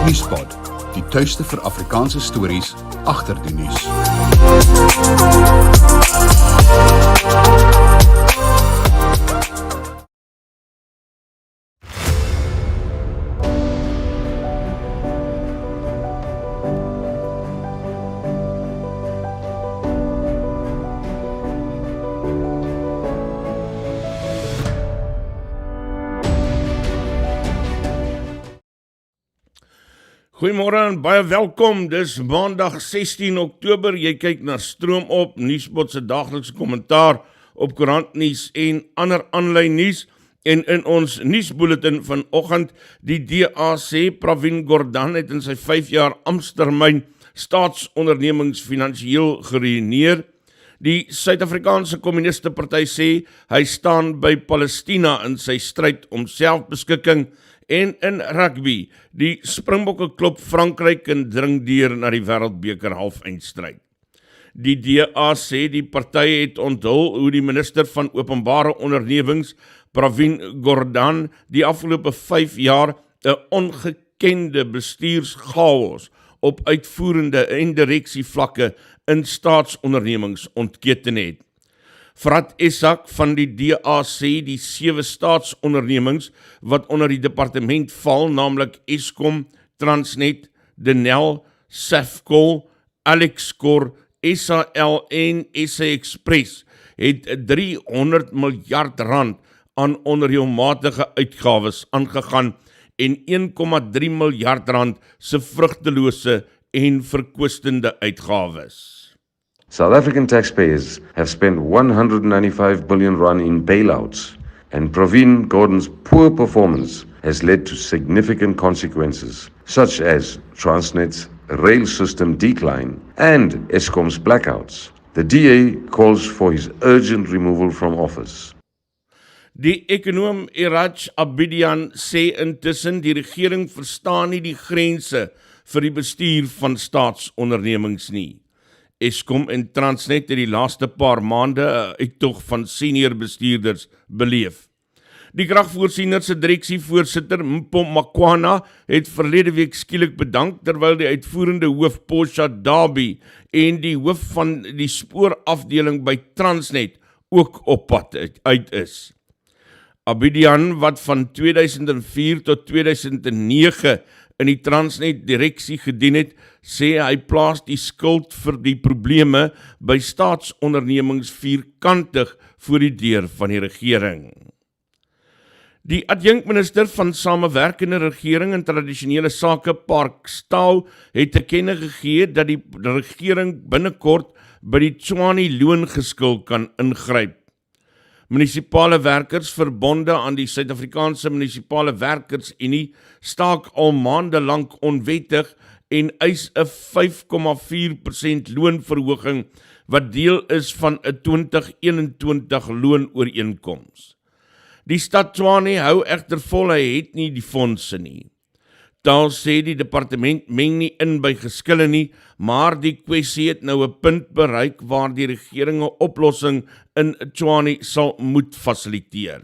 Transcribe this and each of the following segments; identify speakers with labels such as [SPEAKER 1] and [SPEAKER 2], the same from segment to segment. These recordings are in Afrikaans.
[SPEAKER 1] Nuuspod, die tuiste vir Afrikaanse stories agter die nuus.
[SPEAKER 2] Goeiemôre en baie welkom, dis maandag 16 Oktober, jy kyk na Stroom op, Nuuspod se daaglikse kommentaar op koerantnuus en ander aanlyn nuus, en in ons nuusbulletin vanoggend, die DA sê Pravin Gordhan het in sy 5 jaar amptstermyn staatsondernemings finansiëel geruïneer. Die Suid-Afrikaanse Kommuniste Party sê hy staan by Palestina in sy stryd om selfbeskikking. En in rugby, die Springbokke klop Frankryk en dring deur na die Wêreldbeker halfeindstryd. Die DA sê die party het onthul hoe die minister van openbare ondernemings, Pravin Gordhan, die afgelope 5 jaar 'n ongekende bestuurschaos op uitvoerende en direksievlakke in staatsondernemings ontketen het. Frat Esak van die DA sê die 7 staatsondernemings wat onder die departement val, naamlik Eskom, Transnet, Denel, Safco, Alexkor, SAL en SA Express, het 300 miljard rand aan onreëlmatige uitgawes aangegaan en 1,3 miljard rand se vrugtelose en verkwistende uitgawes.
[SPEAKER 3] South African taxpayers have spent 195 billion rand in bailouts, and Pravin Gordhan's poor performance has led to significant consequences, such as Transnet's rail system decline and Eskom's blackouts. The DA calls for his urgent removal from office.
[SPEAKER 2] Die ekonoom Iraj Abedian sê intussen die regering verstaan nie die grense vir die bestuur van staatsondernemings nie. Eskom en Transnet het die laaste paar maande 'n uittog van senior bestuurders beleef. Die kragvoorsiener se direksievoorsitter Mpho Makwana het verlede week skielik bedank terwyl die uitvoerende hoof Posha Dabi en die hoof van die spoorafdeling by Transnet ook op pad uit is. Abedian, wat van 2004 tot 2009 in die Transnet direksie gedien het, sê hy plaas die skuld vir die probleme by staatsondernemings vierkantig voor die deur van die regering. Die adjunkminister van samewerkende regering en tradisionele sake, Park Staal, het te kenne gegee dat die regering binnekort by die Tshwane loongeskil kan ingryp. Munisipale werkers verbonde aan die Suid-Afrikaanse Munisipale Werkersunie staak al maande lank onwettig en eis 'n 5,4% loonverhoging wat deel is van 'n 2021 loonooreenkoms. Die stad Tshwane hou egter vol hy het nie die fondse nie. Taal sê die departement meng nie in by geskille nie, maar die kwessie het nou 'n punt bereik waar die regering 'n oplossing in Tshwane sal moet fasiliteer.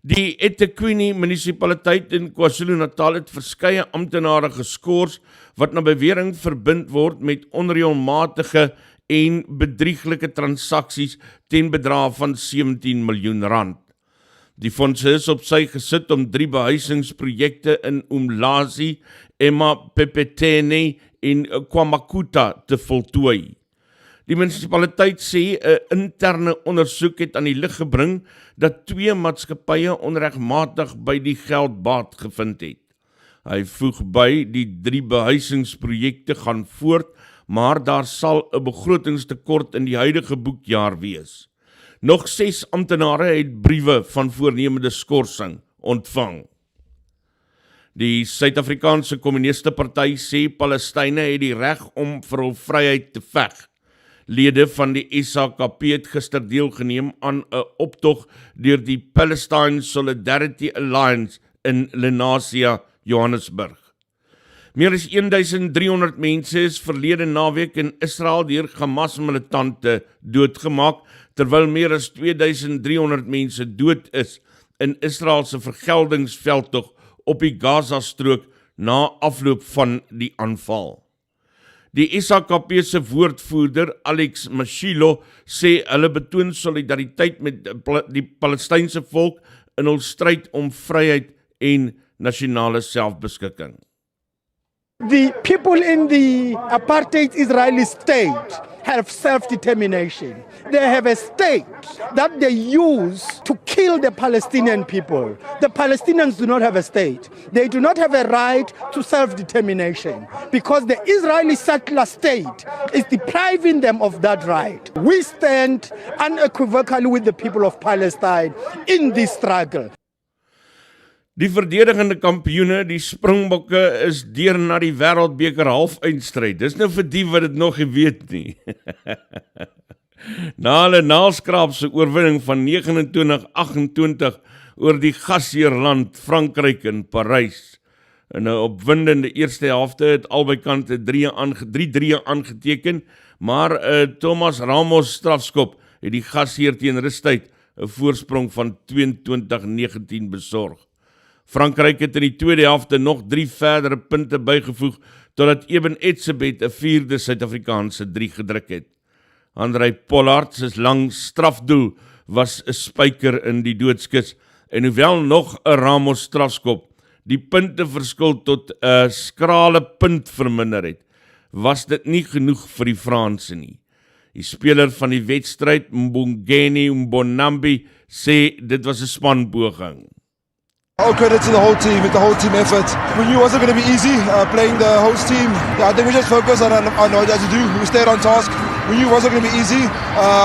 [SPEAKER 2] Die eThekwini munisipaliteit in KwaZulu-Natal het verskeie amptenare geskort wat na bewering verbind word met onreëlmatige en bedrieglike transaksies ten bedrae van 17 miljoen rand. Die fondse is op sy gesit om 3 behuisingsprojekte in Umlazi, Emapepetene en KwaMakuta te voltooi. Die munisipaliteit sê 'n interne ondersoek het aan die lig gebring dat 2 maatskappye onregmatig by die geld baat gevind het. Hy voeg by die 3 behuisingsprojekte gaan voort, maar daar sal 'n begrotingstekort in die huidige boekjaar wees. Nog 6 amptenare het briewe van voornemende skorsing ontvang. Die Suid-Afrikaanse Kommuniste Party sê Palestynë het die reg om vir hul vryheid te veg. Lede van die SAKP het gister deelgeneem aan 'n optog deur die Palestine Solidarity Alliance in Lenasia, Johannesburg. Meer as 1300 mense is verlede naweek in Israel deur Hamas-militante doodgemaak, terwyl meer as 2300 mense dood is in Israel se vergeldingsveldtog op die Gaza-strook na afloop van die aanval. Die SHKP se woordvoerder Alex Mashilo sê hulle betoon solidariteit met die Palestynse volk in hul stryd om vryheid en nasionale selfbeskikking.
[SPEAKER 4] The people in the apartheid Israeli state have self-determination. They have a state that they use to kill the Palestinian people. The Palestinians do not have a state. They do not have a right to self-determination because the Israeli settler state is depriving them of that right. We stand unequivocally with the people of Palestine in this struggle.
[SPEAKER 2] Die verdedigende kampioene, die Springbokke, is deur na die Wêreldbeker halfeindstryd. Dis nou vir die wat dit nog nie weet nie. Na hulle naalskraapse oorwinning van 29-28 oor die gasheerland Frankryk in Parys. In 'n opwindende eerste helfte het albei kante 3-3 aangeteken, maar Thomas Ramos strafskop het die gasheer teen rustyd 'n voorsprong van 22-19 besorg. Frankryk het in die tweede helfte nog 3 verdere punte bygevoeg, totdat Eben Etzebeth 'n 4de Suid-Afrikaanse 3 gedruk het. Andrei Pollard se lang strafdoel was 'n spyker in die doodskis, en hoewel nog 'n Ramos strafskop die punteverskil tot 'n skrale punt verminder het, was dit nie genoeg vir die Franse nie. Die speler van die wedstryd, Mbongeni Mbonambi, sê dit was 'n spanpoging.
[SPEAKER 5] All credit to the whole team, with the whole team effort. We knew it wasn't going to be easy playing the host team. Yeah, I think we just focused on what we had to do. We stayed on task. We knew it wasn't going to be easy,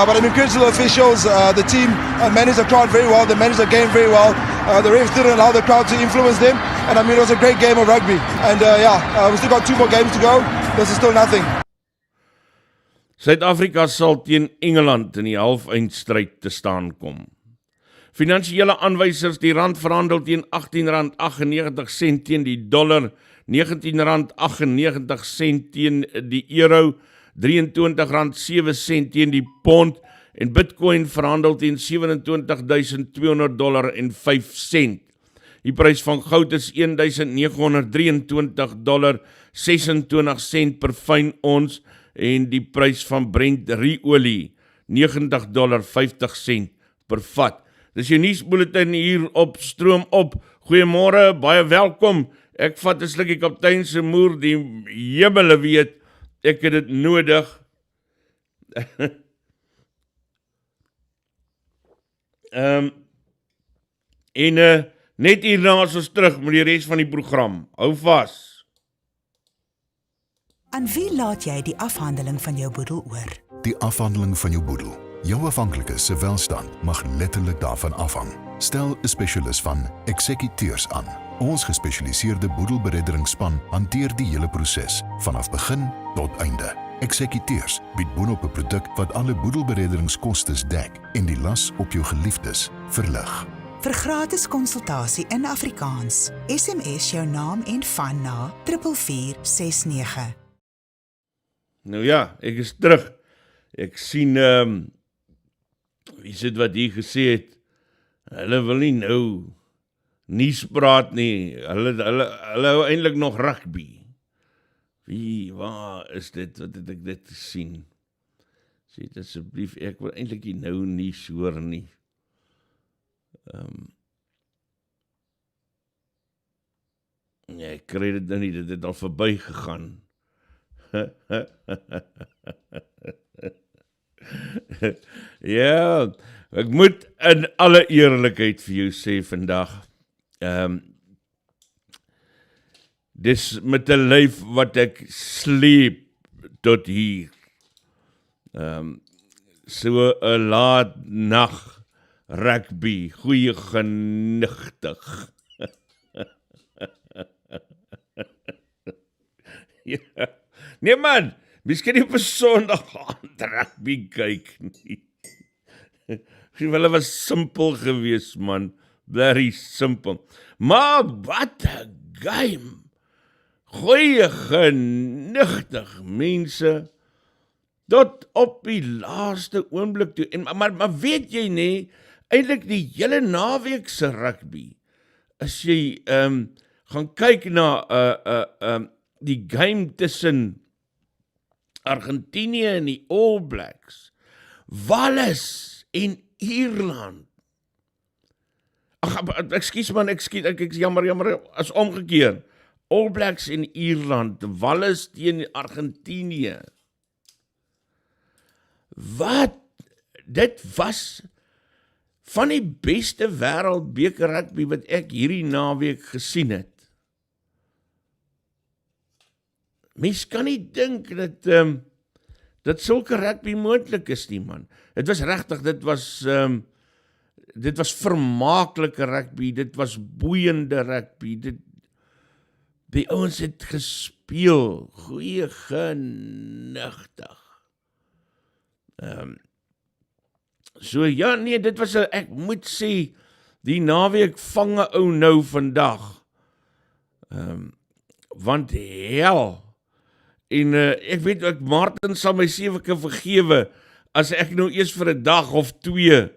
[SPEAKER 5] but I mean, credit to the officials, the team managed the crowd very well. They managed the game very well. The refs didn't allow the crowd to influence them, and I mean, it was a great game of rugby. And we still got 2 more games to go. This is still nothing.
[SPEAKER 2] Suid-Afrika sal teen Engeland in die halfeindstryd te staan kom. Finansiële aanwysers, die rand verhandel teen R18.98 teen die dollar, R19.98 teen die euro, R23.07 teen die pond, en Bitcoin verhandel teen $27,200.05. Die prys van goud is $1,923.26 per fyn ons, en die prys van Brent ruolie $90.50 per vat. Dis jou nuusbulletin hier op Stroom op. Goeiemôre, baie welkom. Ek vat 'n slukkie kaptein se moer, die hemele weet, ek het dit nodig. Net hierna is ons terug met die res van die program. Hou vas.
[SPEAKER 6] Aan wie laat jy die afhandeling van jou boedel oor?
[SPEAKER 7] Die afhandeling van jou boedel. Jou afhanklikes se welstand mag letterlik daarvan afhang. Stel 'n spesialis van Eksekuteurs aan. Ons gespesialiseerde boedelberedderingsspan hanteer die hele proses, vanaf begin tot einde. Eksekuteurs bied boonop 'n produk wat alle boedelberedderingskostes dek en die las op jou geliefdes verlig.
[SPEAKER 6] Vir gratis konsultasie in Afrikaans, SMS jou naam en van na 4469.
[SPEAKER 2] Nou ja, ek is terug. Ek sien, wie sit wat hier gesê het, hulle wil nie nou nuus praat nie, hulle hou eintlik nog rugby. Waar is dit, wat het ek dit gesien? Sê dit asseblief, ek wil eintlik nie nou nuus hoor nie. Nee, ek kry dit nou nie, dit het al verby gegaan. Ja, ek moet in alle eerlikheid vir jou sê vandag, dis met 'n lyf wat ek sleep tot hier. So 'n laat nag rugby, goeie genigtig. Ja. Nee man, miskien nie op 'n Sondag aand rugby kyk nie. Hulle was simpel geweest, man. Very simple. Maar wat 'n game. Goeie genigtig, mense. Tot op die laaste oomblik toe. En, maar weet jy nie, eintlik die hele naweek se rugby, as jy gaan kyk na die game tussen Argentinië en die All Blacks, Wales en Ierland. Ekskuus man, ek jammer, as omgekeer. All Blacks en Ierland, Wales teen Argentinië. Wat? Dit was van die beste wêreldbeker rugby wat ek hierdie naweek gesien het. Mens kan nie dink dat sulke rugby moontlik is nie, man. Dit was regtig, dit was vermaaklike rugby, dit was boeiende rugby, die ouens het gespeel, goeie genigtig. So ja, nee, dit was, ek moet sê, die naweek vang 'n ou nou vandag. Want hel, en ek weet ook, Martin sal my seweke vergewe, as ek nou eers vir 'n dag of 2,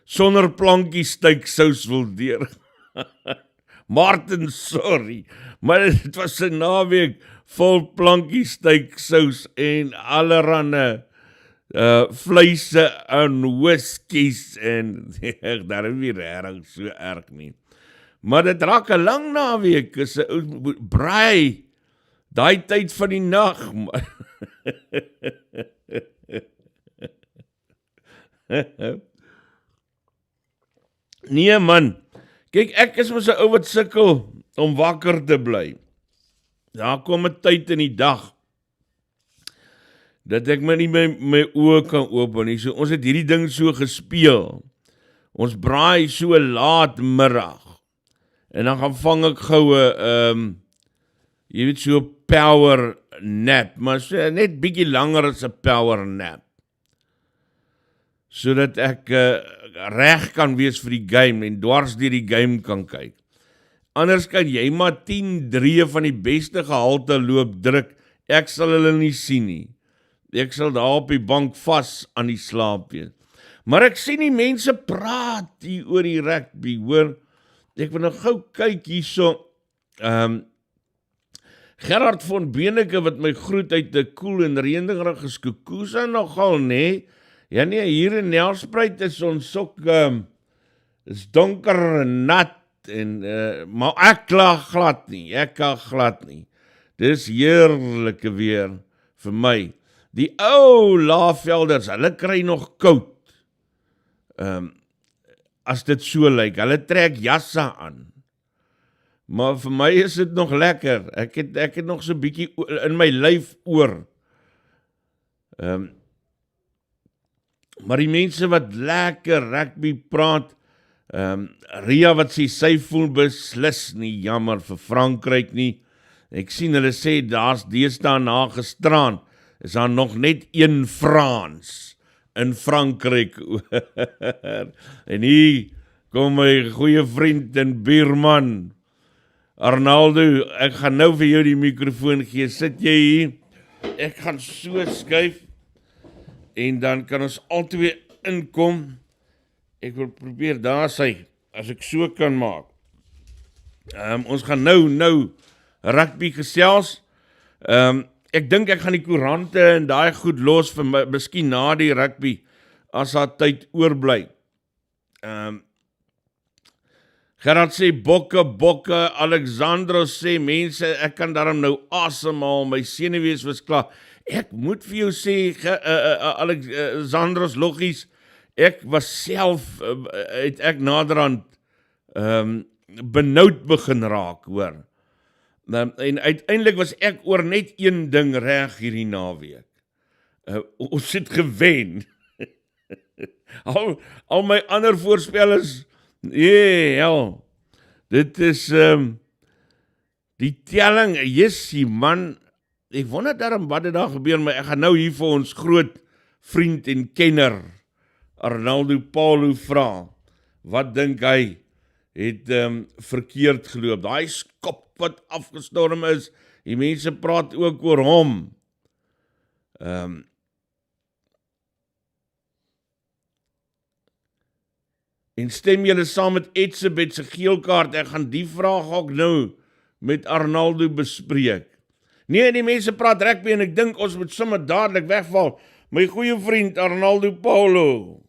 [SPEAKER 2] sonder plankie steaksous wil deur. Martin, sorry, maar dit was 'n naweek vol plankie steaksous en allerhande vleise en whiskies en daar is nie regtig so erg nie. Maar dit raak 'n lang naweek, is 'n ou braai, daai tyd van die nag. Nee man, kyk, ek is mos 'n ou wat sukkel om wakker te bly. Daar kom 'n tyd in die dag dat ek my nie my oë kan open nie. So, ons het hierdie ding so gespeel. Ons braai so laat middag. En dan gaan vang ek goue, jy weet, so power nap, maar so, net bietjie langer as 'n power nap. Sodat ek reg kan wees vir die game en dwars deur die game kan kyk. Anders kan jy maar 10 dreë van die beste gehalte loop druk, ek sal hulle nie sien nie. Ek sal daar op die bank vas aan die slaap wees. Maar ek sien die mense praat hier oor die rugby, hoor. Ek wil nou gou kyk hierso. Gerard van Beneke wat my groet uit 'n koel en reënderige Skukuza nogal, nee. Ja nee, hier in Nelspruit is ons ook is donker en nat en maar ek kla glad nie. Dis heerlike weer vir my. Die ou Laagvelders, hulle kry nog koud. As dit so lyk, hulle trek jasse aan. Maar vir my is dit nog lekker. Ek het nog so 'n bietjie in my lyf oor. Maar die mense wat lekker rugby praat, Ria wat sy voel beslis nie jammer vir Frankryk nie. Ek sien hulle sê daar's deesdae na gisteraan is daar nog net een Frans in Frankryk. En hier kom my goeie vriend en buurman Arnaldo, ek gaan nou vir jou die mikrofoon gee. Sit jy hier? Ek gaan so skuif en dan kan ons albei inkom. Ek wil probeer daar sy, as ek so kan maak. Ons gaan nou rugby gesels. Ek dink ek gaan die koerante en daai goed los vir my, miskien na die rugby, as daar tyd oorbly. Gerard sê bokke, Alexandros sê mense, ek kan daarom nou asemhaal, my senuwees was klaar. Ek moet vir jou sê, Alexandros logies, ek was self, het ek naderhand benoud begin raak, hoor. En uiteindelik was ek oor net een ding reg hierdie naweek. Ons het gewen. al my ander voorspellers, dit is die telling, jessie man, ek wonder daarom wat dit daar gebeur, maar ek gaan nou hier vir ons groot vriend en kenner, Arnaldo Paulo vra, wat dink hy, het verkeerd geloop, daai skop wat afgestorm is, die mense praat ook oor hom, En stem julle saam met Eksekuteurs se geelkaart, ek gaan die vraag ook nou met Arnaldo bespreek. Nee, die mense praat rugby en ek dink ons moet sommer dadelik wegval. My goeie vriend Arnaldo Paulo.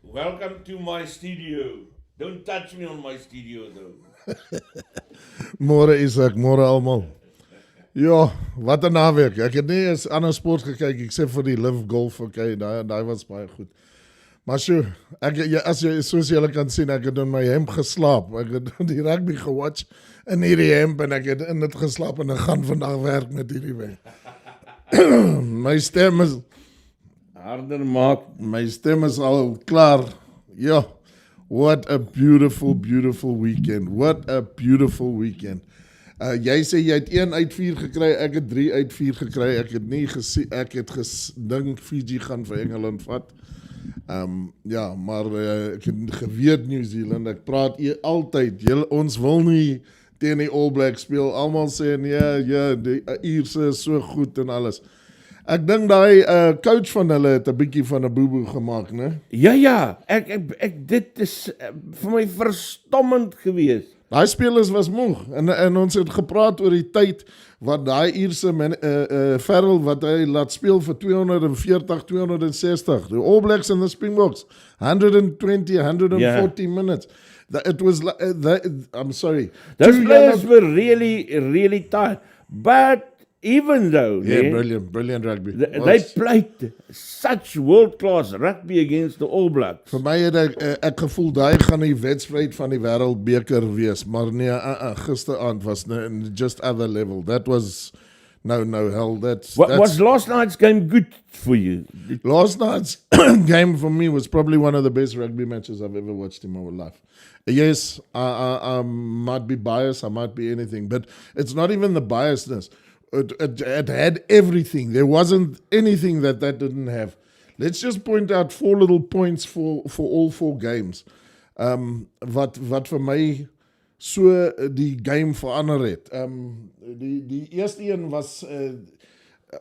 [SPEAKER 2] Welcome to my studio. Don't touch me on my studio though.
[SPEAKER 8] Môre Isak, môre almal. Ja, wat 'n naweek. Ek het nie eens ander sport gekyk, ek sê vir die live golf, okay, daai was baie goed. Maar so, as jy soos julle kan sien, ek het in my hemp geslaap. Ek het die rugby gewatch in hierdie hemp en ek het in dit geslaap en ek gaan vandag werk met hierdie weg. My stem is
[SPEAKER 2] harder maak.
[SPEAKER 8] My stem is al klaar. Ja, what a beautiful, beautiful weekend. What a beautiful weekend. Jy sê jy het 1 uit 4 gekry, ek het 3 uit 4 gekry. Ek het nie gesien, ek het gedink Fiji gaan vir Engeland vat. Ja, maar ek het geweet New Zealand, ek praat altyd, ons wil nie teen die All Blacks speel, almal sê ja, die Ierse is so goed en alles. Ek dink daai coach van hulle het 'n bietjie van 'n boeboe gemaak, né?
[SPEAKER 2] Ja, dit is vir my verstommend gewees.
[SPEAKER 8] Daai spelers was moeg en ons het gepraat oor die tyd wat daai Ierse Farrell wat hy laat speel vir 240, 260. The All Blacks and the Springboks, 120, 140 minutes. It was I'm sorry.
[SPEAKER 2] Those players were really tired. But even though
[SPEAKER 8] brilliant rugby.
[SPEAKER 2] They played such world-class rugby against the All Blacks.
[SPEAKER 8] Vir my het ek gevoel daai gaan die wedstryd van die wêreldbeker wees, maar nee, gisteraand was just other level. That was no hell.
[SPEAKER 2] Was last night's game good for you?
[SPEAKER 8] Last night's game for me was probably one of the best rugby matches I've ever watched in my life. Yes, I might be biased, I might be anything, but it's not even the biasness. It had everything. There wasn't anything that didn't have. Let's just point out 4 little points for all 4 games. Wat vir my so die game verander het. Die eerste een was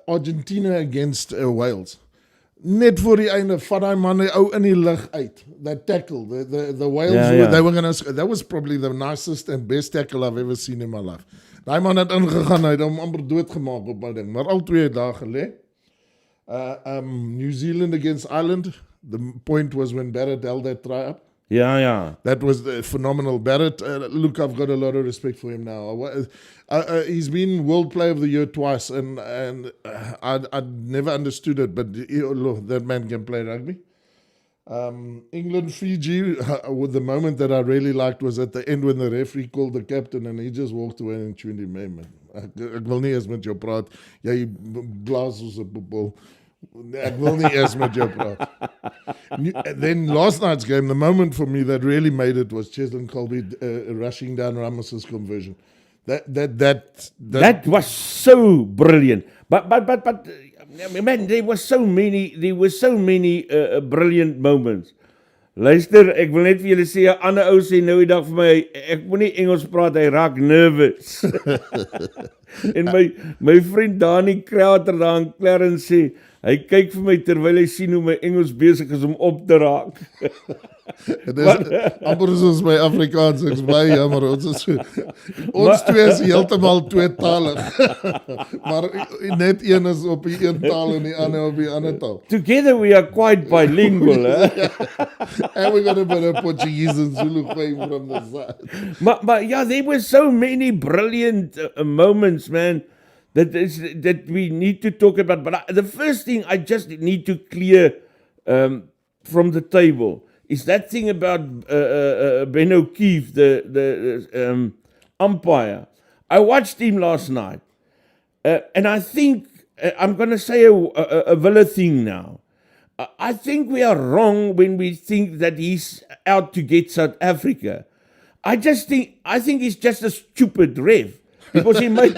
[SPEAKER 8] Argentina against Wales. Net voor die einde van daai manne ou in die lug uit. That tackle, the Wales, they were that was probably the nicest and best tackle I've ever seen in my life. Daai man het ingegaan, hy het hom amper doodgemaak op daai ding, maar al 2 dae gelê. New Zealand against Ireland, the point was when Barrett held that try up.
[SPEAKER 2] Yeah.
[SPEAKER 8] That was phenomenal. Barrett, look, I've got a lot of respect for him now. He's been World Player of the Year twice, and I never understood it, but look, that man can play rugby. England, Fiji, with the moment that I really liked was at the end when the referee called the captain and he just walked away and tuned him in, man. Ek wil nie eens met jou praat. Jy blaas soos 'n poepel. Ek wil nie eens met jou praat. Then last night's game, the moment for me that really made it was Cheslin Colby rushing down Ramos's conversion. That
[SPEAKER 2] was so brilliant. But man, there were so many brilliant moments. Luister, ek wil net vir julle sê, 'n ander ou sê nou die dag vir my, ek moet nie Engels praat, hy raak nervous. En my vriend Dani Krater daar in Clarence sê, hy kyk vir my terwyl hy sien hoe my Engels besig is om op te raak.
[SPEAKER 8] Dit is amper soos my Afrikaans, ek is baie jammer, ons twee is heeltemal tweetalig, maar net een is op die een taal en die ander op die ander taal.
[SPEAKER 2] Together we are quite bilingual,
[SPEAKER 8] And we got a bit of Portuguese and Zulu going from the side.
[SPEAKER 2] But yeah, there were so many brilliant moments, man, that we need to talk about. But the first thing I just need to clear from the table is that thing about Ben O'Keefe, the umpire. I watched him last night, and I think, I'm going to say a Wille thing now. I think we are wrong when we think that he's out to get South Africa. I think he's just a stupid ref, because he made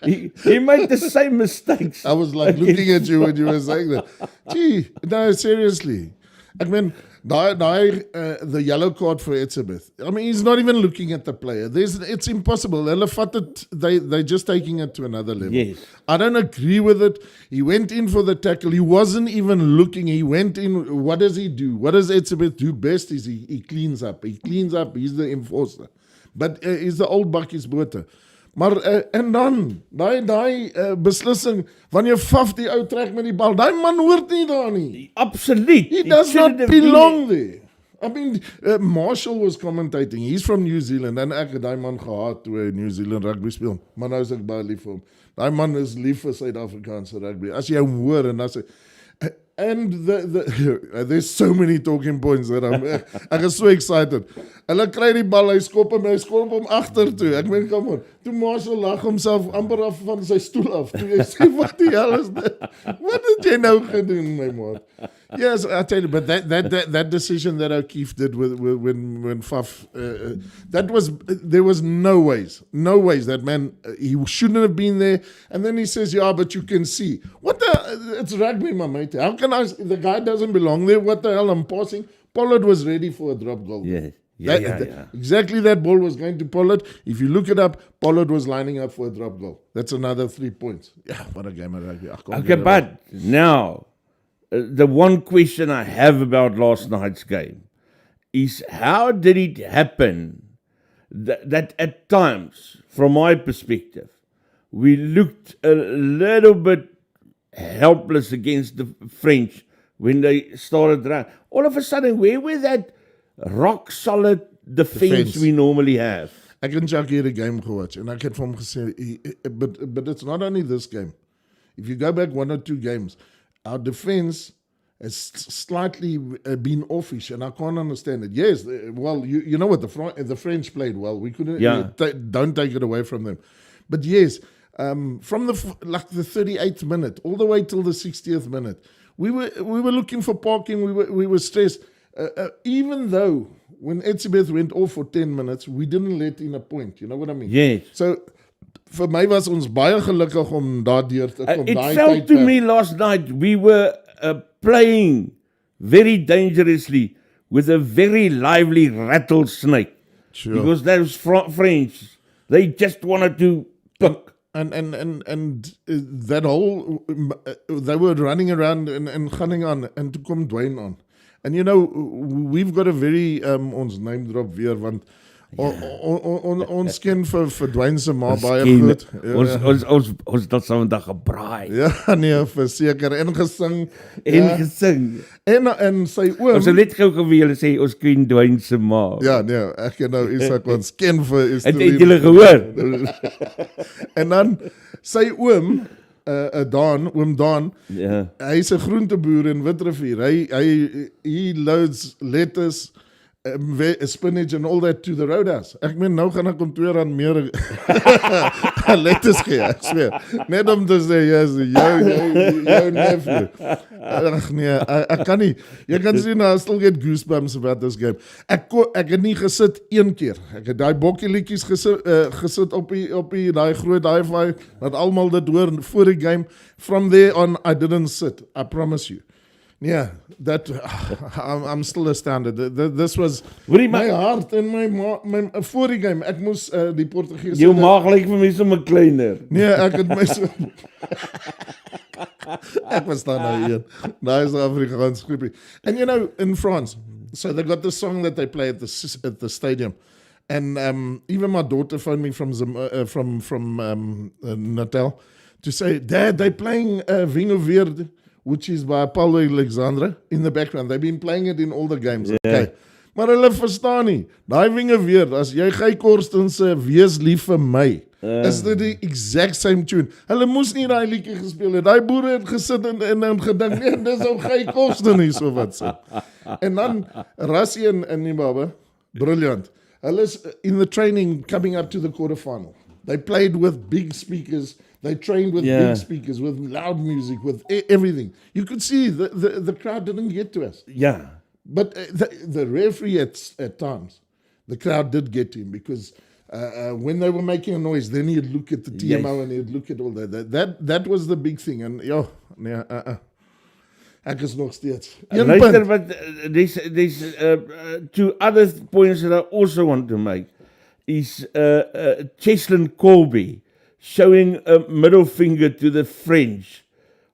[SPEAKER 2] the same mistakes.
[SPEAKER 8] I was like looking at you when you were saying that. Gee, no, seriously. I mean, The yellow card for Etzebeth. I mean, he's not even looking at the player. It's impossible. Hulle vat it, they're just taking it to another level.
[SPEAKER 2] Yes.
[SPEAKER 8] I don't agree with it. He went in for the tackle. He wasn't even looking. He went in. What does he do? What does Etzebeth do best is he cleans up. He cleans up. He's the enforcer. But he's the old bakkies boter. Maar, en dan, die beslissing, wanneer Faf die ou trek met die bal, die man hoort nie daar nie.
[SPEAKER 2] Absoluut.
[SPEAKER 8] He does not belong there. I mean, Marshall was commentating. He's from New Zealand. En ek het die man gehaat toe hy New Zealand rugby speel. Maar nou is ek baie lief vir hom. Die man is lief vir Suid-Afrikaanse rugby. As jy hom hoor en as hy... And there's so many talking points that ek is so excited. Hulle kry die bal, hy skop hom agter toe. Ek meen, come on. Toe Marshall lag homself amper af van sy stoel af. Toe hy sê, wat die hel is dit? Wat het jy nou gedoen, my maat? Yes, I tell you, but that decision that O'Keefe did when Faf, there was no ways that man, he shouldn't have been there. And then he says, yeah, but you can see. It's rugby, my mate. How can the guy doesn't belong there? What the hell, I'm passing. Pollard was ready for a drop goal.
[SPEAKER 2] Yeah.
[SPEAKER 8] Exactly that ball was going to Pollard. If you look it up, Pollard was lining up for a drop goal. That's another 3 points. Yeah, what a game of rugby.
[SPEAKER 2] Okay, but now, the one question I have about last night's game is how did it happen that at times, from my perspective, we looked a little bit helpless against the French when they started around. All of a sudden, where was that rock solid defense we normally have?
[SPEAKER 8] Ek en Jacques hier die game gewatch en ek het vir hom gesê, but it's not only this game. If you go back 1 or 2 games, our defense has slightly been offish, and I can't understand it. Yes, well, you know what, the French played well. We couldn't, don't take it away from them. But yes, from the 38th minute all the way till the 60th minute, we were looking for parking. We were stressed. Even though when Etzebeth went off for 10 minutes, we didn't let in a point. You know what I mean?
[SPEAKER 2] Yes.
[SPEAKER 8] So vir my was ons baie gelukkig om daardeur te kom.
[SPEAKER 2] It felt to me last night we were playing very dangerously with a very lively rattlesnake.
[SPEAKER 8] Sure.
[SPEAKER 2] Because those French, they just wanted to pick.
[SPEAKER 8] And that whole, they were running around and gunning on and to come Dwayne on. And you know, we've got a very, ons name drop weer, want ons ken vir Dwayne se ma baie goed.
[SPEAKER 2] Ons dat Sondag gebraai.
[SPEAKER 8] Ja, nee, verseker, en gesing. En sy oom.
[SPEAKER 2] Ons het net gou geweet, sê ons ken Dwayne se ma.
[SPEAKER 8] Ja, nee, ek ken nou Isak, ons ken vir
[SPEAKER 2] het julle gehoor?
[SPEAKER 8] En dan, sy oom, oom Daan, hy is 'n groenteboer in Witrivier. He loads lettuce, spinach and all that to the roadhouse. Ek meen, nou gaan ek om R2 meer lettuce gee, ek sweer. Net om te sê, yes, jou nephew. Ag nee, ek kan nie. Jy kan sien, I still get goosebumps about this game. Ek het nie gesit 1 keer. Ek het daai bokkielietjies gesit op die daai groot hi-fi, dat almal dit hoor voor die game. From there on, I didn't sit. I promise you. Yeah, I'm still astounded. This was my heart and my voor die game. Ek moes die Portugese...
[SPEAKER 2] Jou maag lyk vir my so 'n kleiner.
[SPEAKER 8] Nee, ek het my so... ek was daar nou een. Daar is 'n Afrikaans groepie. And you know, in France, so they got this song that they play at the stadium. And even my daughter phoned me from Natal to say, Dad, they're playing Vinho Verde, which is by Paulo Alexandre, in the background. They've been playing it in all the games. Yeah. Okay. Maar hulle verstaan nie. Daai Vinho Verde, as jy Guy Korsten se Wees lief vir my, is dit die exact same tune. Hulle moes nie daai liedjie gespeel het. Daai boere het gesit en gedink, nee, dis ou Guy Korsten nie, so wat sê. En dan Rassie en Nibaba, brilliant. Hulle is in the training coming up to the quarterfinal. They played with big speakers. They trained with big speakers, with loud music, with everything. You could see the crowd didn't get to us.
[SPEAKER 2] Yeah.
[SPEAKER 8] But the referee at times, the crowd did get to him because when they were making a noise, then he'd look at the TMO and he'd look at all that. That was the big thing. And Ek is nog steeds. Een
[SPEAKER 2] Luister,
[SPEAKER 8] punt.
[SPEAKER 2] but there's two other points that I also want to make. Is Cheslin Colby showing a middle finger to the French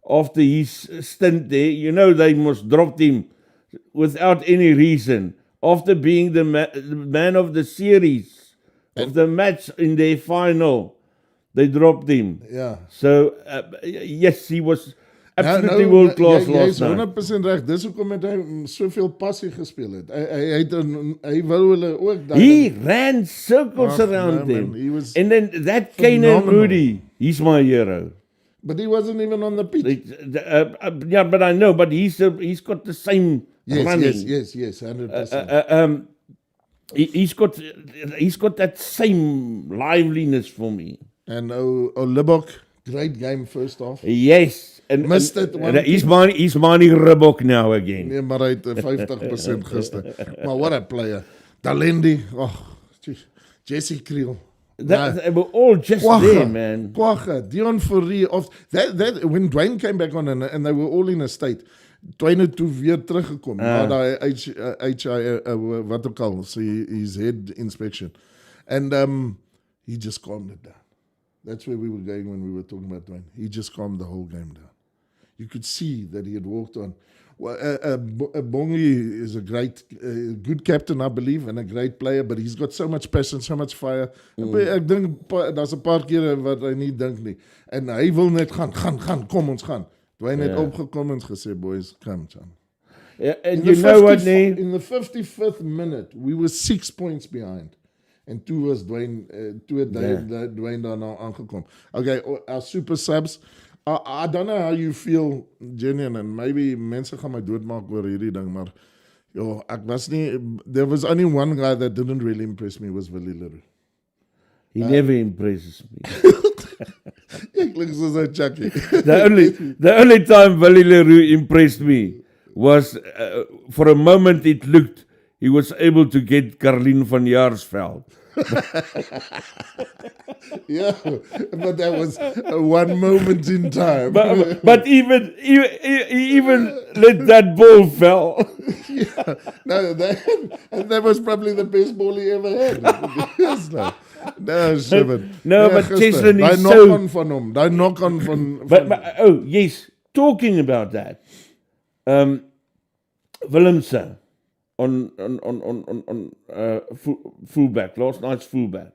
[SPEAKER 2] after his stint there. You know they must dropped him without any reason. After being the man of the series, of the match in their final, they dropped him.
[SPEAKER 8] Ja.
[SPEAKER 2] So, yes, he was absolutely world class
[SPEAKER 8] Jy
[SPEAKER 2] last
[SPEAKER 8] is
[SPEAKER 2] night.
[SPEAKER 8] 100% reg. Dis hoekom het hy soveel passie gespeel het. Hy wou hulle ook daar.
[SPEAKER 2] He ran circles
[SPEAKER 8] Ach,
[SPEAKER 2] around
[SPEAKER 8] no,
[SPEAKER 2] them.
[SPEAKER 8] man, he was
[SPEAKER 2] And then that Kane Moody, he's my hero.
[SPEAKER 8] But he wasn't even on the pitch.
[SPEAKER 2] Yeah, but I know, but he's got the same running.
[SPEAKER 8] Yes, 100%.
[SPEAKER 2] He's got that same liveliness for me.
[SPEAKER 8] And Libok, great game first off.
[SPEAKER 2] Yes, and
[SPEAKER 8] Missed it one
[SPEAKER 2] he's Mani Ribok now again.
[SPEAKER 8] Nee, maar hy het 50% gister. Maar what a player. Dalendi, Jesse Kriel.
[SPEAKER 2] They were all just there, man.
[SPEAKER 8] Kwagga, Dion Fourie of that when Dwayne came back on and they were all in a state. Dwayne het toe weer teruggekom. Na daai wat ook al, so his head inspection. And he just calmed it down. That's where we were going when we were talking about Dwayne. He just calmed the whole game down. You could see that he had walked on. Bongi is a great, good captain, I believe, and a great player, but he's got so much passion, so much fire. Ek dink daar's 'n paar kere wat hy nie dink nie. En hy wil net gaan, kom ons gaan. Dwayne het opgekom en gesê, boys, come, John.
[SPEAKER 2] Yeah, and you know what, nee?
[SPEAKER 8] In the 55th minute, we were 6 points behind. En toe was Dwayne, Dwayne daarna aangekom. Okay, our super subs. I don't know how you feel, Jenny, and maybe mense gaan my doodmaak oor hierdie ding, maar ek was nie, there was only one guy that didn't really impress me, was Willie Leroux.
[SPEAKER 2] He never impresses me.
[SPEAKER 8] Ek klink soos 'n Chucky.
[SPEAKER 2] The only time Willie Leroux impressed me was for a moment it looked he was able to get Caroline van Jaarsveld.
[SPEAKER 8] Yeah, but that was one moment in time.
[SPEAKER 2] But even let that ball fell.
[SPEAKER 8] Yeah, no, that was probably the best ball he ever had. Yes, no, Shivan.
[SPEAKER 2] No, but Cheslin is so...
[SPEAKER 8] Daai knock-on van hom, daai knock-on van...
[SPEAKER 2] But, oh, yes, talking about that, Willemse on fullback, last night's fullback.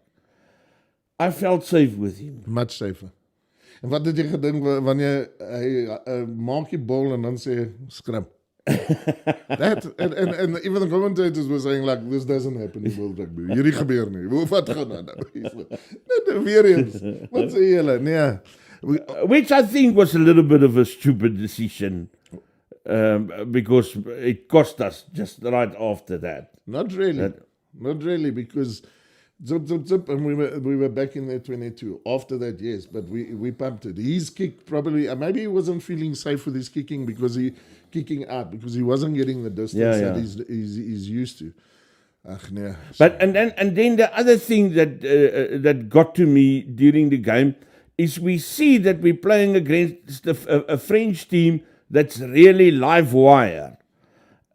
[SPEAKER 2] I felt safe with him.
[SPEAKER 8] Much safer. En wat het jy gedink wanneer hy maak die bal en dan sê scrum? That and even the commentators were saying like this doesn't happen in world rugby. Hierdie gebeur nie. Wat gaan nou? Weer eens. Wat sê julle? Nee.
[SPEAKER 2] Which I think was a little bit of a stupid decision. Because it cost us just right after that.
[SPEAKER 8] Not really, because zip, and we were back in there 22. After that, yes, but we pumped it. His kick probably, maybe he wasn't feeling safe with his kicking because he wasn't getting the distance that he's used to. Ach, nee.
[SPEAKER 2] But and then the other thing that got to me during the game is we see that we're playing against a French team that's really live wire.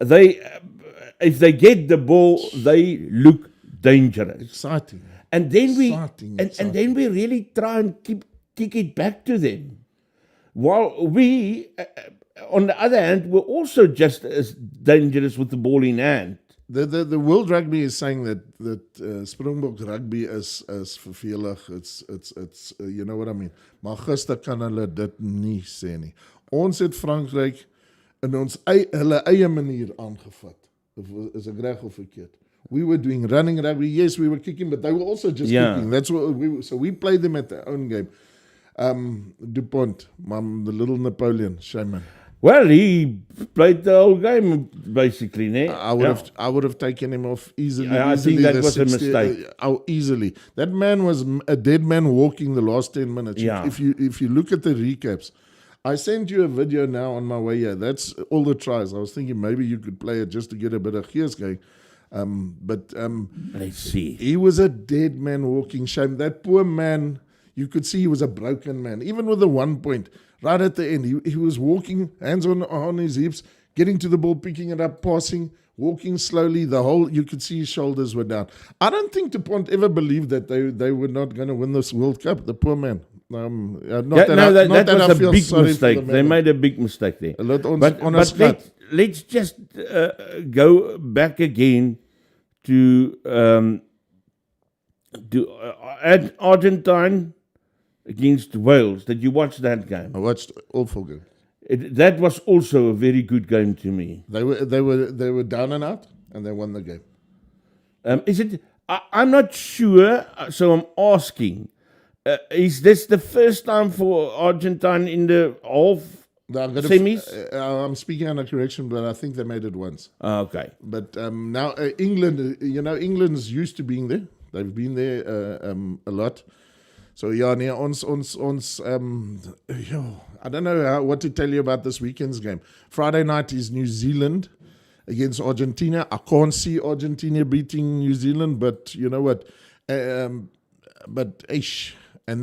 [SPEAKER 2] If they get the ball, they look dangerous.
[SPEAKER 8] Exciting.
[SPEAKER 2] And then
[SPEAKER 8] Exciting.
[SPEAKER 2] then we really try and kick it back to them. While we, on the other hand, were also just as dangerous with the ball in hand.
[SPEAKER 8] The World Rugby is saying that Springbok rugby is vervelig. It's you know what I mean. Maar gister kan hulle dit nie sê nie. Ons het Frankryk in hulle eie manier aangevat. Is ek reg of verkeerd? We were doing running rugby. Yes, we were kicking, but they were also just kicking. That's what we played them at their own game. Dupont, the little Napoleon, Shaman.
[SPEAKER 2] Well, he played the whole game basically, ne?
[SPEAKER 8] I would have taken him off easily.
[SPEAKER 2] I think that was a mistake.
[SPEAKER 8] Easily. That man was a dead man walking the last 10 minutes.
[SPEAKER 2] Yeah.
[SPEAKER 8] If you look at the recaps, I sent you a video now on my way here. That's all the tries. I was thinking maybe you could play it just to get a bit of gears going. But
[SPEAKER 2] let's see.
[SPEAKER 8] He was a dead man walking. Shame. That poor man, you could see he was a broken man. Even with the 1 point, right at the end, he was walking, hands on his hips, getting to the ball, picking it up, passing, walking slowly. You could see his shoulders were down. I don't think DuPont ever believed that they were not going to win this World Cup, the poor man.
[SPEAKER 2] That was a big mistake. They made a big mistake there. But let's just go back again to Argentine against Wales. Did you watch that game?
[SPEAKER 8] I watched awful game.
[SPEAKER 2] That was also a very good game to me.
[SPEAKER 8] They were down and out, and they won the game.
[SPEAKER 2] Is it? I'm not sure, so I'm asking. Is this the first time for Argentine in the semis?
[SPEAKER 8] I'm speaking under correction, but I think they made it once.
[SPEAKER 2] Okay.
[SPEAKER 8] But now England, England's used to being there. They've been there a lot. So ja, nee, ons I don't know what to tell you about this weekend's game. Friday night is New Zealand against Argentina. I can't see Argentina beating New Zealand, but you know what? And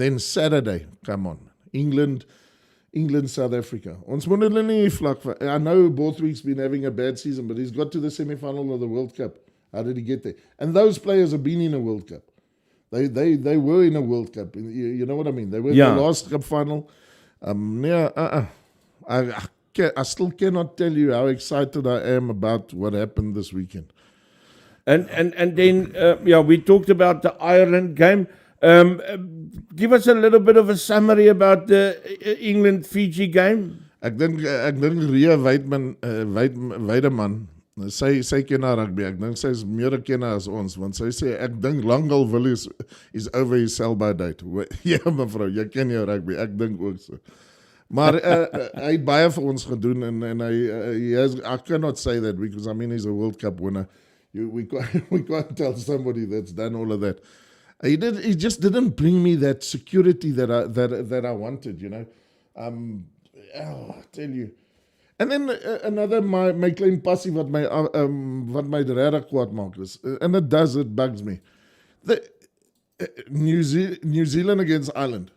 [SPEAKER 8] then Saturday, come on, England, South Africa. Ons moet hulle nie vlak. I know Borthwick's been having a bad season, but he's got to the semi-final of the World Cup. How did he get there? And those players have been in a World Cup. They were in a World Cup. You know what I mean? They were in the last cup final. I still cannot tell you how excited I am about what happened this weekend.
[SPEAKER 2] And then we talked about the Ireland game. Give us a little bit of a summary about the England-Fiji game.
[SPEAKER 8] Ek dink Ria Weideman, sy ken haar rugby. Ek dink sy is meer 'n kenner as ons, want sy sê ek dink Langal Willis is over his sell-by date. Ja mevrou, jy ken jou rugby. Ek dink ook so. Maar hy het baie vir ons gedoen en I cannot say that because I mean he's a World Cup winner. We can't tell somebody that's done all of that. He just didn't bring me that security that I wanted, you know. I tell you. And then another my klein passie wat my regtig kwaad maak is, and it bugs me. The New Zealand against Ireland.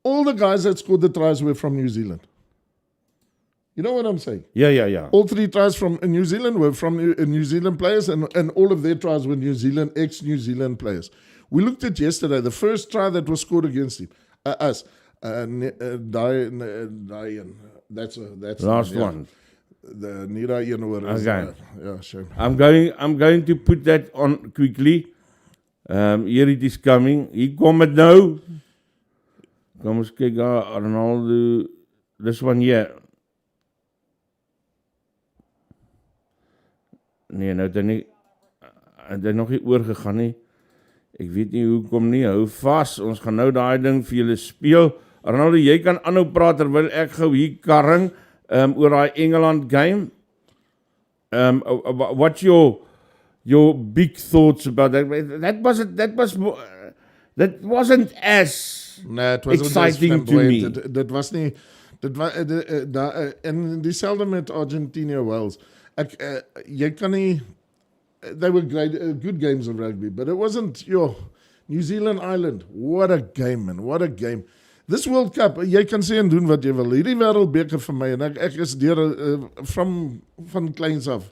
[SPEAKER 8] All the guys that scored the tries were from New Zealand. You know what I'm saying?
[SPEAKER 2] Yeah.
[SPEAKER 8] All 3 tries from New Zealand were from New Zealand players, and all of their tries were ex-New Zealand players. We looked at yesterday, the first try that was scored against him. Us. Diane. That's
[SPEAKER 2] last one.
[SPEAKER 8] The Nira Yenowar.
[SPEAKER 2] Okay.
[SPEAKER 8] Yeah, sure.
[SPEAKER 2] I'm going to put that on quickly. Here it is coming. Hier kom het nou. Kom ons kyk daar, Ronaldo. This one here. Nee, nou het hy nog nie oorgegaan nie. Ek weet nie hoekom nie. Hou vas, ons gaan nou daai ding vir julle speel. Ronaldo, jy kan aanhou praat terwyl ek gou hier karring oor daai Engeland game. What's your big thoughts about that? That wasn't as exciting to me.
[SPEAKER 8] Dit was nie. En dieselfde met Argentina Wales. Jy kan nie. They were good games of rugby, but it wasn't New Zealand Ireland. What a game, man! What a game! This World Cup, jy kan sê en doen wat jy wil. Hierdie wêreldbeker vir my, en ek is deur van kleins af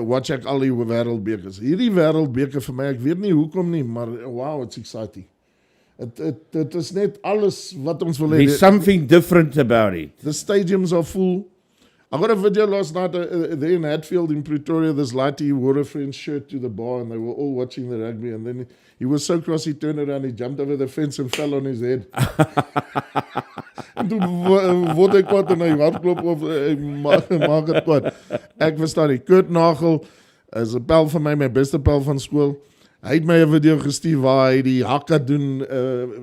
[SPEAKER 8] watch ek al die wêreldbekers. Hierdie wêreldbeker vir my, ek weet nie hoekom nie, maar wow, it's exciting. It is net alles wat ons wil hê.
[SPEAKER 2] There's something different about it.
[SPEAKER 8] The stadiums are full. I got a video last night there in Hatfield in Pretoria. This lighty wore a friend's shirt to the bar and they were all watching the rugby. And then he was so cross, he turned around, he jumped over the fence and fell on his head. En toen word ek kwaad en hy hardklop of maak het kwaad. Ek verstaan nie. Kurt Nagel is 'n pel van my beste pel van skool. Hy het my 'n video gestuur waar hy die hakka doen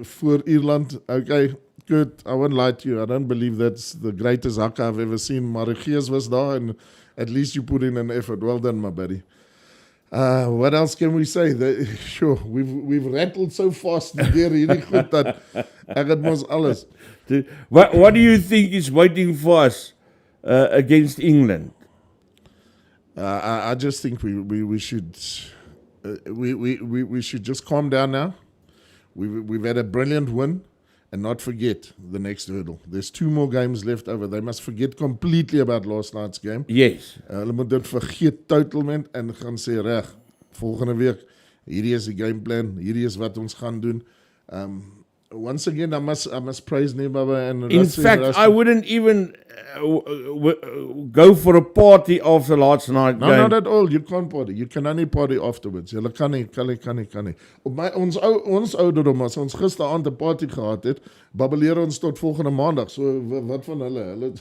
[SPEAKER 8] voor Ierland. Okay. Good. I won't lie to you. I don't believe that's the greatest haka I've ever seen. Maar die gees was daar and at least you put in an effort. Well done, my buddy. What else can we say? Sure, we've rattled so fast deur hierdie goed dat ek het mos alles.
[SPEAKER 2] What do you think is waiting for us against England?
[SPEAKER 8] I just think we should we should just calm down now. we've had a brilliant win and not forget the next hurdle. There's 2 more games left over. They must forget completely about last night's game.
[SPEAKER 2] Yes.
[SPEAKER 8] Hulle moet dit vergeet totalement en gaan sê reg, volgende week, hierdie is die game plan, hierdie is wat ons gaan doen. Once again, I must praise Nebaba and
[SPEAKER 2] In fact, I wouldn't even go for a party after last night
[SPEAKER 8] No,
[SPEAKER 2] game.
[SPEAKER 8] not at all. You can't party. You can only party afterwards. Julle kan nie. Op ons ouderdom, as ons gisteraand 'n party gehad het, babbeleer ons tot volgende maandag. So wat van hulle?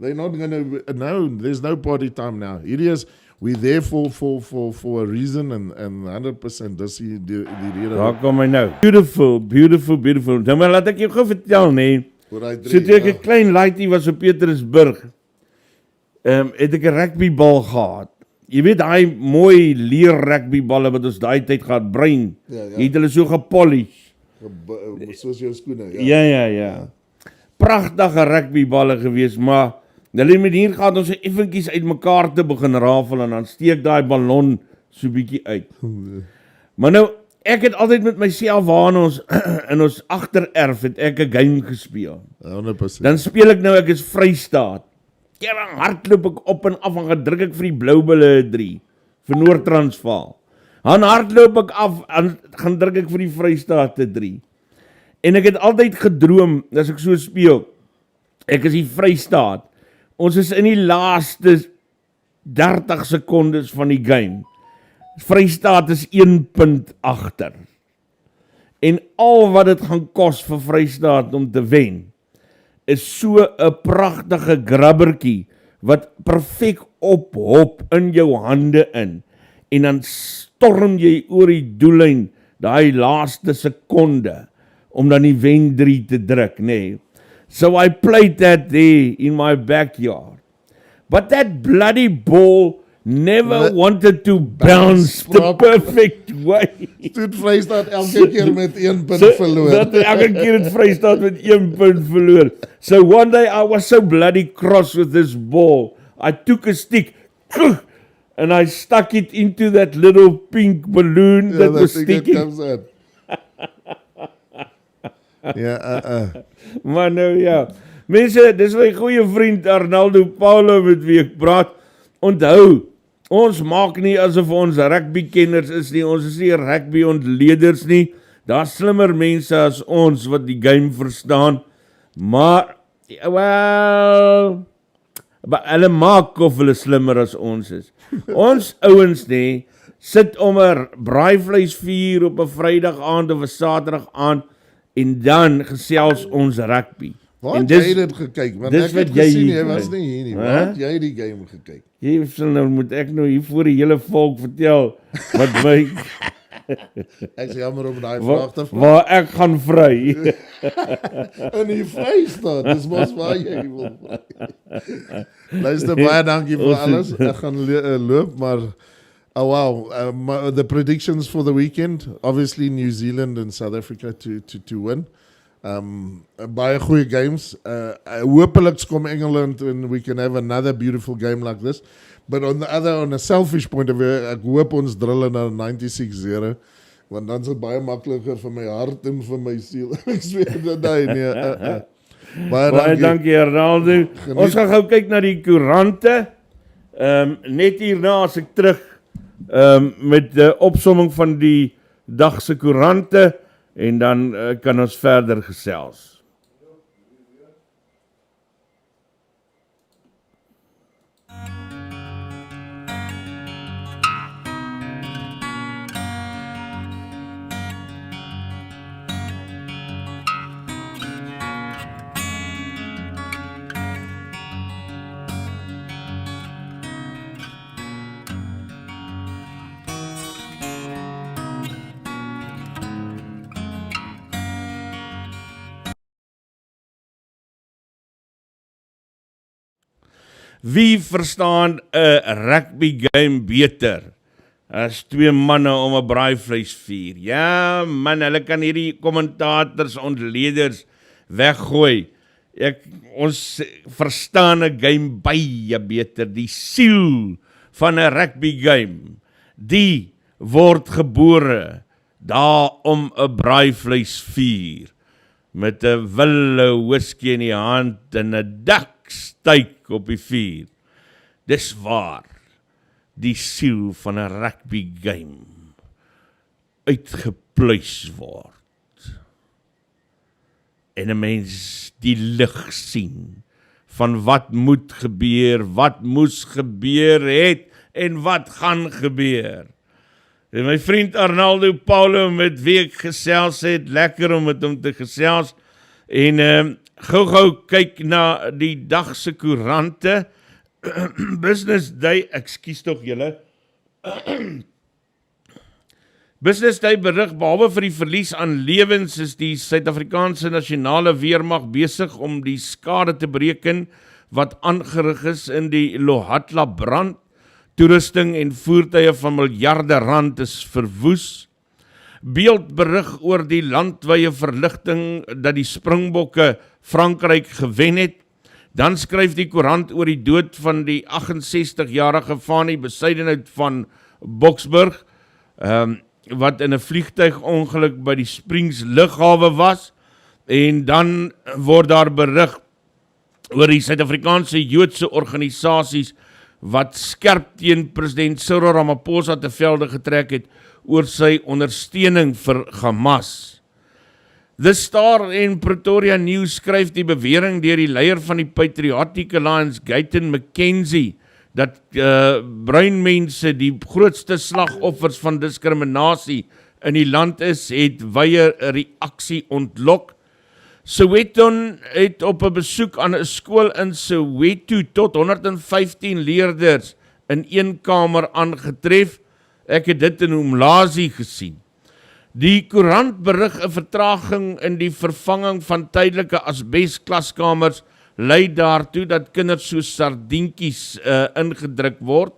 [SPEAKER 8] They're not gonna. No, there's no party time now. Hierdie is we're there for a reason and 100% dis die rede.
[SPEAKER 2] Daar kom hy nou. Beautiful. Nou maar laat ek jou gou vertel, nee. So toe ek 'n klein laaitjie was op Petersburg, het ek 'n rugbybal gehad. Jy weet daai mooi leer rugbyballe wat ons daai tyd gehad, bruin.
[SPEAKER 8] Ja.
[SPEAKER 2] Jy het hulle so gepolish.
[SPEAKER 8] Soos jou skoene,
[SPEAKER 2] Ja. Pragtige rugbyballe gewees, maar hulle met hier gaan ons effentjies uitmekaar te begin rafel en dan steek daai ballon so bietjie uit. Maar nou, ek het altyd met myself waar in ons agtererf het ek 'n game gespeel.
[SPEAKER 8] 100%.
[SPEAKER 2] Dan speel ek nou, ek is Vrystaat. Dan hardloop ek op en af en gaan druk ek vir die blou bulle 3 vir Noord-Transvaal. Dan hardloop ek af en gaan druk ek vir die Vrystaat 3. En ek het altyd gedroom as ek so speel. Ek is die Vrystaat. Ons is in die laaste 30 sekondes van die game. Vrystaat is 1 punt agter. En al wat dit gaan kos vir Vrystaat om te wen, is so 'n pragtige grabbertjie wat perfek ophop in jou hande in. En dan storm jy oor die doellyn daai laaste sekonde om dan die wen 3 te druk, nee. So I played that there in my backyard. But that bloody ball never wanted to bounce the perfect way.
[SPEAKER 8] Stoet Vrystaat elke keer met 1 punt verloor.
[SPEAKER 2] Dat elke keer het Vrystaat met 1 punt verloor. So one day I was so bloody cross with this ball. I took a stick and I stuck it into that little pink balloon that was sticking.
[SPEAKER 8] Comes out.
[SPEAKER 2] Maar nou ja. Mense, dis my goeie vriend Arnaldo Paulo met wie ek praat. Onthou, ons maak nie asof ons rugbykenners is nie, ons is nie rugby ontleeders nie, daar slimmer mense as ons wat die game verstaan, maar, hulle maak of hulle slimmer as ons is. Ons ouens nie, sit om 'n braaivleisvuur op 'n Vrydag aand of 'n Saterdag aand, en dan gesels ons rugby.
[SPEAKER 8] Waar het jy dit gekyk? Want ek het gesien, jy was nie hier nie. Waar het jy die game gekyk?
[SPEAKER 2] Jy sal nou, moet ek nou hier voor die hele volk vertel, wat my...
[SPEAKER 8] Ek is jammer om daai vraag te vra.
[SPEAKER 2] Waar ek gaan vry.
[SPEAKER 8] In die Vrystaat, dis mos waar jy wil vry. Luister, baie dankie vir alles. Ek gaan loop, maar... Oh wow, the predictions for the weekend, obviously New Zealand and South Africa to win. Baie goeie games. Hopelijk kom Engeland and we can have another beautiful game like this. But on a selfish point of view, ek hoop ons drill na 96-0, want dan is het baie makliker vir my hart en vir my siel. Ek zweer dat nee.
[SPEAKER 2] Baie dankie Arnaldo. Ons gaan gou kyk na die koerante. Net hierna as ek terug met die opsomming van die dag se koerante en dan kan ons verder gesels. Wie verstaan 'n rugby game beter as 2 manne om 'n braaivleisvuur? Ja, man, hulle kan hierdie kommentators, ontleeders weggooi. Ons verstaan 'n game baie beter. Die siel van 'n rugby game, die word gebore daar om 'n braaivleisvuur, met 'n wille whisky in die hand en 'n dik steak op die vuur. Dis waar die siel van 'n rugby game uitgepluis word. En 'n mens die lig sien van wat moet gebeur, wat moes gebeur het en wat gaan gebeur. En my vriend Arnaldo Paulo, met wie ek gesels het, lekker om met hom te gesels, en gou kyk na die dag se koerante. Business Day, ekskuus tog julle, Business Day berig, behalwe vir die verlies aan lewens, is die Suid-Afrikaanse nasionale weermag besig om die skade te bereken wat aangerig is in die Lohatla brand. Toerusting en voertuie van miljarde rand is verwoes. Beeld berig oor die landwye verligting dat die Springbokke Frankryk gewen het. Dan skryf die koerant oor die dood van die 68-jarige Fanie Besuidenhout van Boksburg, wat in 'n vliegtuigongeluk by die Springs lughawe was. En dan word daar berig oor die Suid-Afrikaanse Joodse organisasies wat skerp teen president Cyril Ramaphosa te velde getrek het oor sy ondersteuning vir Hamas. The Star en Pretoria News skryf die bewering deur die leier van die Patriotic Alliance, Gayton McKenzie, dat bruin mense die grootste slagoffers van diskriminasie in die land is, het wye reaksie ontlok. Soweto het op 'n besoek aan 'n skool in Soweto tot 115 leerders in een kamer aangetref. Ek het dit in Umlazi gesien. Die koerant berig 'n vertraging in die vervanging van tydelike asbesklaskamers lei daartoe dat kinders soos sardientjies ingedruk word.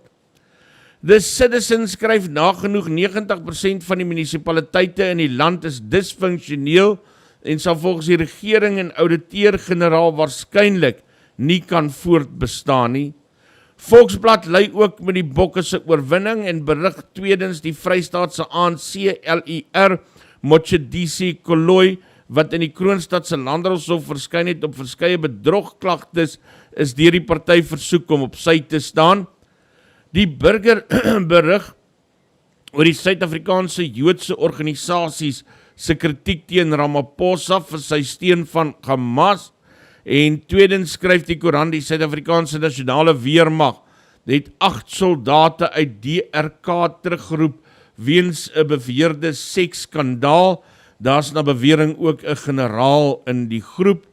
[SPEAKER 2] The Citizen skryf nagenoeg 90% van die munisipaliteite in die land is disfunksioneel en sal volgens die regering en ouditeur-generaal waarskynlik nie kan voortbestaan nie. Volksblad lei ook met die Bokke se oorwinning en berig tweedens die Vrystaatse ANC LER Motshedisi Koloi, wat in die Kroonstad se Landdroshof verskyn het op verskeie bedrogklagtes, is deur die party versoek om op sy te staan. Die Burger berig oor die Suid-Afrikaanse Joodse organisasies se kritiek teen Ramaphosa vir sy steun van Hamas. En tweedens skryf die koerant die Suid-Afrikaanse nasionale weermag het 8 soldate uit DRK teruggeroep weens 'n beweerde seksskandaal. Daar's na bewering ook 'n generaal in die groep.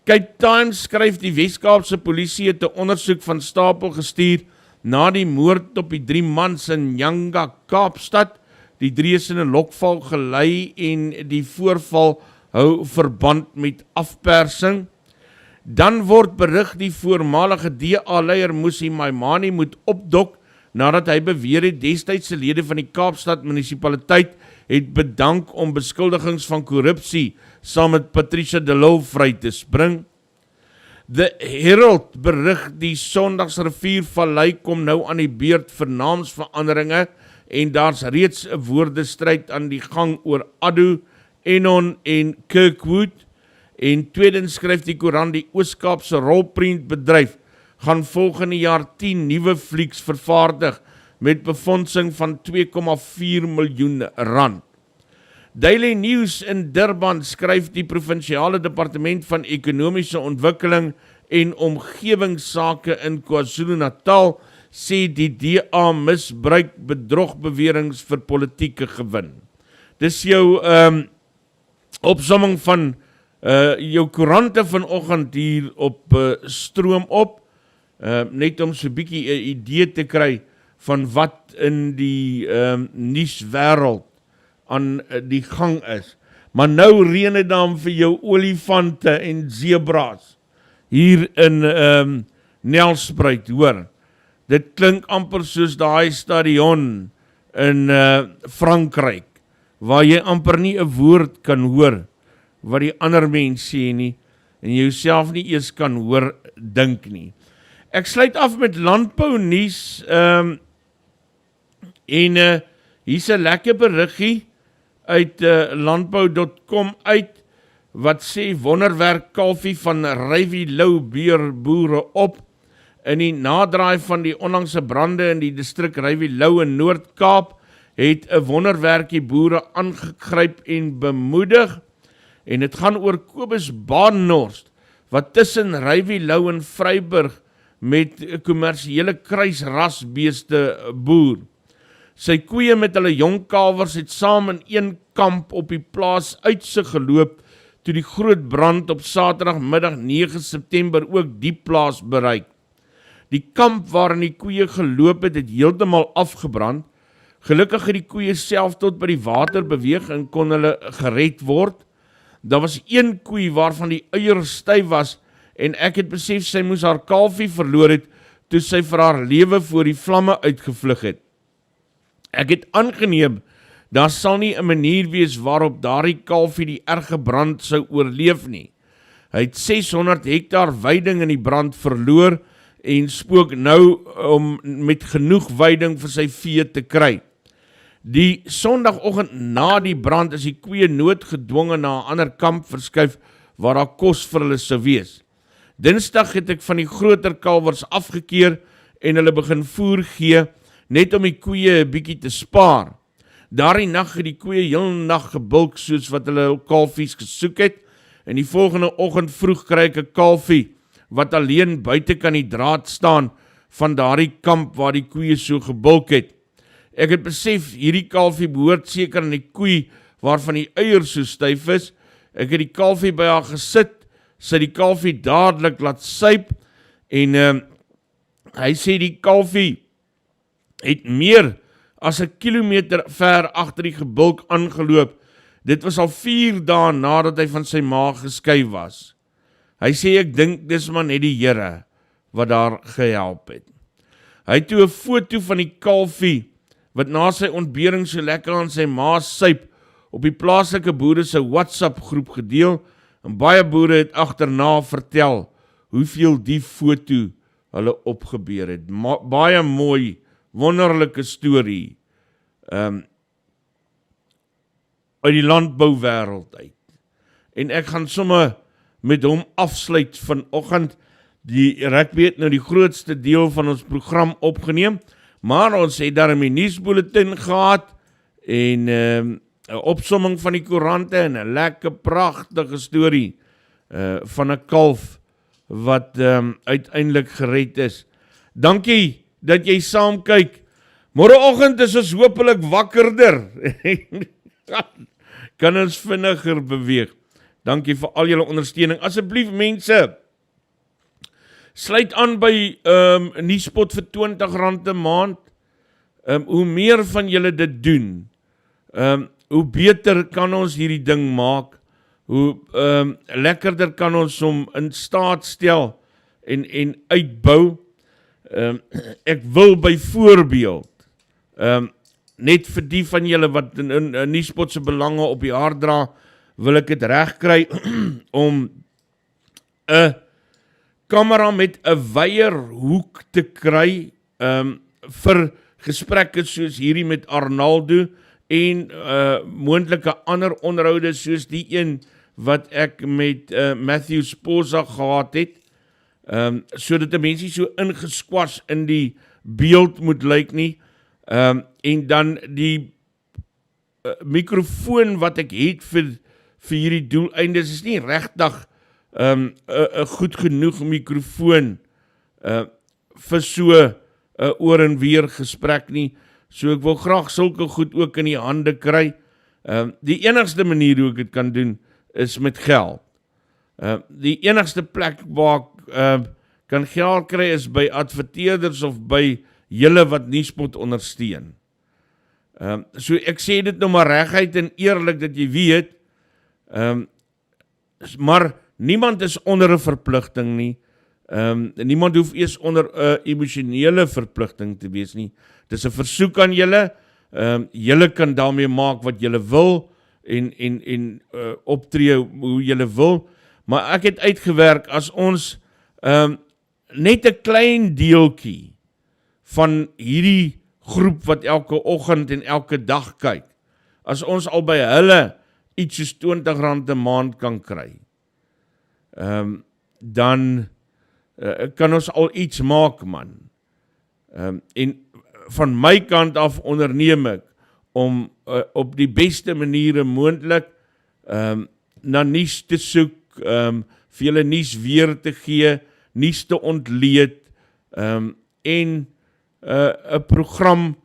[SPEAKER 2] Cape Times skryf die Wes-Kaapse polisie het 'n ondersoek van stapel gestuur na die moord op die 3 mans in Nyanga, Kaapstad. Die 3 is in 'n lokval gelei en die voorval hou verband met afpersing. Dan word berig die voormalige DA-leier Musi Maimane moet opdok nadat hy beweer het destydse lede van die Kaapstad munisipaliteit het bedank om beskuldigings van korrupsie saam met Patricia de Lille vry te spring. The Herald berig die Sondagsriviervallei kom nou aan die beurt vir naamsveranderinge en daar's reeds 'n woordestryd aan die gang oor Addo, Enon en Kirkwood. En tweedens skryf die koerant die Oos-Kaapse rolprentbedryf gaan volgende jaar 10 nuwe flieks vervaardig met befondsing van 2,4 miljoen rand. Daily News in Durban skryf die provinsiale departement van ekonomiese ontwikkeling en omgewingsake in KwaZulu-Natal sê die DA misbruik bedrogbeweringe vir politieke gewin. Dis jou opsomming van jou koerante vanoggend hier op Stroom op, net om so 'n bietjie 'n idee te kry van wat in die nuuswêreld aan die gang is. Maar nou reën dit dan vir jou olifante en zebras hier in Nelspruit, hoor. Dit klink amper soos daai stadion in Frankryk, waar jy amper nie 'n woord kan hoor wat die ander mens sê nie, en jouself nie eers kan hoor dink nie. Ek sluit af met landbou nuus, en hier's 'n lekker beriggie, uit landbou.com uit, wat sê wonderwerk kalfie van Rywie Lou beerboere op. In die nadraai van die onlangse brande in die distrik Rywie Lou in Noord-Kaap, het 'n wonderwerkie boere aangegryp en bemoedig. En dit gaan oor Kobus Baanhorst, wat tussen Rywie Lou en Vryburg met 'n kommersiële kruisrasbeeste boer. Sy koeie met hulle jong kalwers het saam in een kamp op die plaas Uitsig geloop, toe die groot brand op Saterdagmiddag 9 September ook die plaas bereik. Die kamp waarin die koeie geloop het, het heeltemal afgebrand. Gelukkig het die koeie self tot by die water beweeg en kon hulle gered word. Daar was een koei waarvan die eier styf was en ek het besef sy moes haar kalfie verloor het toe sy vir haar lewe voor die vlamme uitgevlug het. Ek het aangeneem, daar sal nie 'n manier wees waarop daardie kalfie die erge brand sou oorleef nie. Hy het 600 hektaar weiding in die brand verloor en spook nou om met genoeg weiding vir sy vee te kry. Die Sondagoggend na die brand is die koeie noodgedwonge na 'n ander kamp verskuif waar daar kos vir hulle sou wees. Dinsdag het ek van die groter kalwers afgekeer en hulle begin voer gee, net om die koeie 'n bietjie te spaar. Daardie nag het die koeie heel nag gebulk soos wat hulle kalfies gesoek het, en die volgende oggend vroeg kry ek 'n kalfie wat alleen buite kan die draad staan van daardie kamp waar die koeie so gebulk het. Ek het besef, hierdie kalfie behoort seker aan die koei waarvan die eier so styf is. Ek het die kalfie by haar gesit, sy die kalfie dadelik laat suip, en hy sê die kalfie het meer as 'n kilometer ver agter die gebulk aangeloop. Dit was al 4 dae nadat hy van sy ma geskei was. Hy sê ek dink dis maar net die Here wat daar gehelp het. Hy het toe 'n foto van die kalfie wat na sy ontbering so lekker aan sy ma suip op die plaaslike boere se WhatsApp groep gedeel, en baie boere het agterna vertel hoeveel die foto hulle opgebeur het. Baie mooi, wonderlike storie uit die landbouwêreld uit. En ek gaan sommer met hom afsluit vanoggend. Ek weet nou die grootste deel van ons program opgeneem, maar ons het daar 'n nuusbulletin gehad en 'n opsomming van die koerante en 'n lekker pragtige storie van 'n kalf wat uiteindelik gered is. Dankie dat jy saam kyk. Môreoggend is ons hopelik wakkerder. Kan ons vinniger beweeg. Dankie vir al julle ondersteuning. Asseblief mense, sluit aan by Nuuspod vir R20 'n maand. Hoe meer van julle dit doen, hoe beter kan ons hierdie ding maak, hoe lekkerder kan ons hom in staat stel en uitbou. Ek wil byvoorbeeld net vir die van julle wat in Nuuspod se belange op die hart dra, wil ek dit regkry om 'n kamera met 'n weierhoek te kry vir gesprekke soos hierdie met Arnaldo en moontlike ander onderhoude soos die een wat ek met Matthew Sposa gehad het, sodat die mensie so ingesquash in die beeld moet lyk nie, en dan die mikrofoon wat ek het vir hierdie doeleindes is nie regtig 'n goed genoeg mikrofoon vir so 'n oor en weer gesprek nie, so ek wil graag sulke goed ook in die hande kry. Die enigste manier hoe ek dit kan doen is met geld. Die enigste plek waar kan geld kry is by adverteerders of by julle wat Nuuspod ondersteun. So ek sê dit nou maar reguit en eerlik dat jy weet, maar niemand is onder 'n verpligting nie. Niemand hoef eers onder 'n emosionele verpligting te wees nie. Dis 'n versoek aan julle. Julle kan daarmee maak wat julle wil en optree hoe julle wil. Maar ek het uitgewerk as ons net 'n klein deeltjie van hierdie groep wat elke oggend en elke dag kyk, as ons al by hulle iets soos R20 'n maand kan kry, dan kan ons al iets maak, man. En van my kant af onderneem ek om op die beste maniere moontlik na nuus te soek, vir julle nuus weer te gee, nuus te ontleed, en 'n program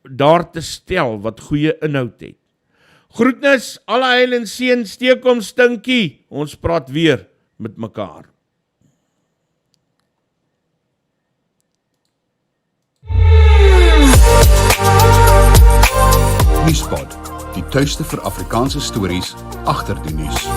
[SPEAKER 2] daar te stel wat goeie inhoud het. Groetnis, alle heil en seën, steek om stinkie, ons praat weer met mekaar.
[SPEAKER 1] Nuuspod, die tuiste vir Afrikaanse stories agter die nuus.